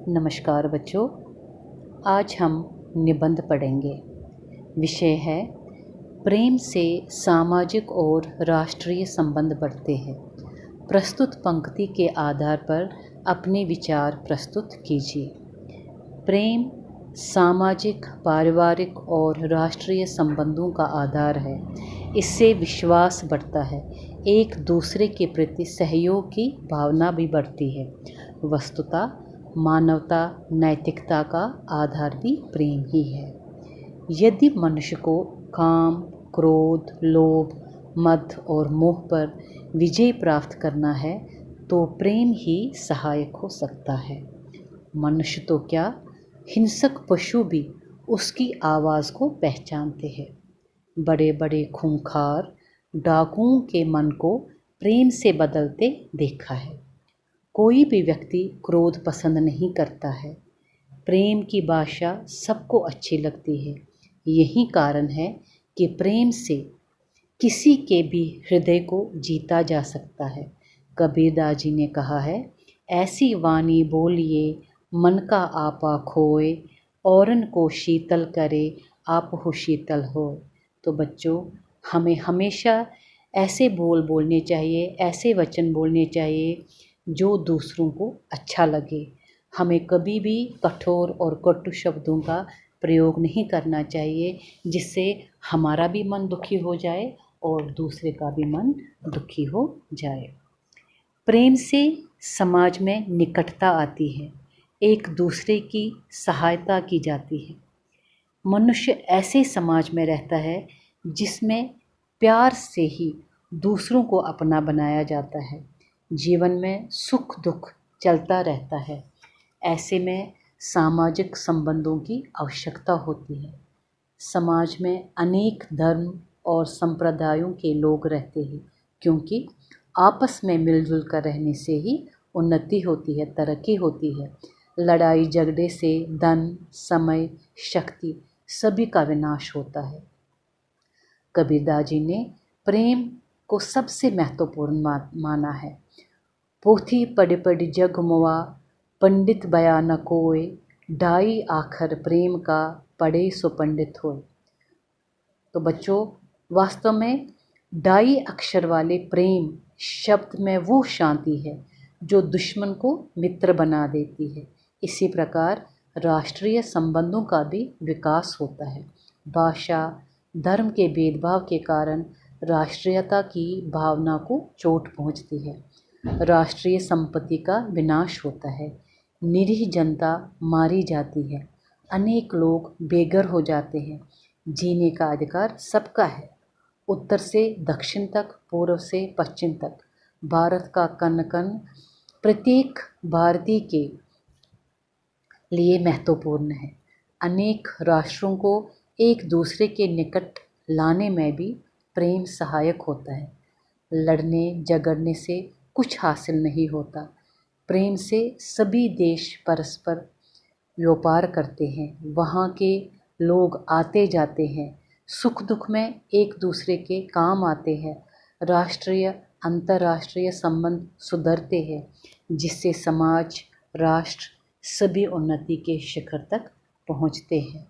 नमस्कार बच्चों, आज हम निबंध पढ़ेंगे। विषय है प्रेम से सामाजिक और राष्ट्रीय संबंध बढ़ते हैं। प्रस्तुत पंक्ति के आधार पर अपने विचार प्रस्तुत कीजिए। प्रेम सामाजिक, पारिवारिक और राष्ट्रीय संबंधों का आधार है। इससे विश्वास बढ़ता है, एक दूसरे के प्रति सहयोग की भावना भी बढ़ती है। वस्तुतः मानवता, नैतिकता का आधार भी प्रेम ही है। यदि मनुष्य को काम, क्रोध, लोभ, मद और मोह पर विजय प्राप्त करना है तो प्रेम ही सहायक हो सकता है। मनुष्य तो क्या, हिंसक पशु भी उसकी आवाज़ को पहचानते हैं। बड़े बड़े खूंखार डाकुओं के मन को प्रेम से बदलते देखा है। कोई भी व्यक्ति क्रोध पसंद नहीं करता है। प्रेम की भाषा सबको अच्छी लगती है। यही कारण है कि प्रेम से किसी के भी हृदय को जीता जा सकता है। कबीरदास जी ने कहा है, ऐसी वाणी बोलिए मन का आपा खोए, औरन को शीतल करे आप हो शीतल हो। तो बच्चों, हमें हमेशा ऐसे बोलने चाहिए, ऐसे वचन बोलने चाहिए जो दूसरों को अच्छा लगे। हमें कभी भी कठोर और कटु शब्दों का प्रयोग नहीं करना चाहिए, जिससे हमारा भी मन दुखी हो जाए और दूसरे का भी मन दुखी हो जाए। प्रेम से समाज में निकटता आती है, एक दूसरे की सहायता की जाती है। मनुष्य ऐसे समाज में रहता है जिसमें प्यार से ही दूसरों को अपना बनाया जाता है। जीवन में सुख दुख चलता रहता है। ऐसे में सामाजिक संबंधों की आवश्यकता होती है। समाज में अनेक धर्म और संप्रदायों के लोग रहते हैं, क्योंकि आपस में मिलजुल कर रहने से ही उन्नति होती है, तरक्की होती है। लड़ाई झगड़े से धन, समय, शक्ति सभी का विनाश होता है। कबीरदास जी ने प्रेम को सबसे महत्वपूर्ण माना है। पोथी पढ़ पढ़ जग मुआ, पंडित बया न कोय, ढाई आखर प्रेम का पढ़े सो पंडित होय। तो बच्चों, वास्तव में ढाई अक्षर वाले प्रेम शब्द में वो शांति है जो दुश्मन को मित्र बना देती है। इसी प्रकार राष्ट्रीय संबंधों का भी विकास होता है। भाषा, धर्म के भेदभाव के कारण राष्ट्रीयता की भावना को चोट पहुंचती है। राष्ट्रीय संपत्ति का विनाश होता है। निरीह जनता मारी जाती है। अनेक लोग बेघर हो जाते हैं। जीने का अधिकार सबका है। उत्तर से दक्षिण तक, पूर्व से पश्चिम तक भारत का कण कण प्रत्येक भारतीय के लिए महत्वपूर्ण है। अनेक राष्ट्रों को एक दूसरे के निकट लाने में भी प्रेम सहायक होता है। लड़ने झगड़ने से कुछ हासिल नहीं होता। प्रेम से सभी देश परस्पर व्यापार करते हैं। वहाँ के लोग आते जाते हैं, सुख दुख में एक दूसरे के काम आते हैं। राष्ट्रीय अंतर्राष्ट्रीय संबंध सुधरते हैं, जिससे समाज, राष्ट्र सभी उन्नति के शिखर तक पहुँचते हैं।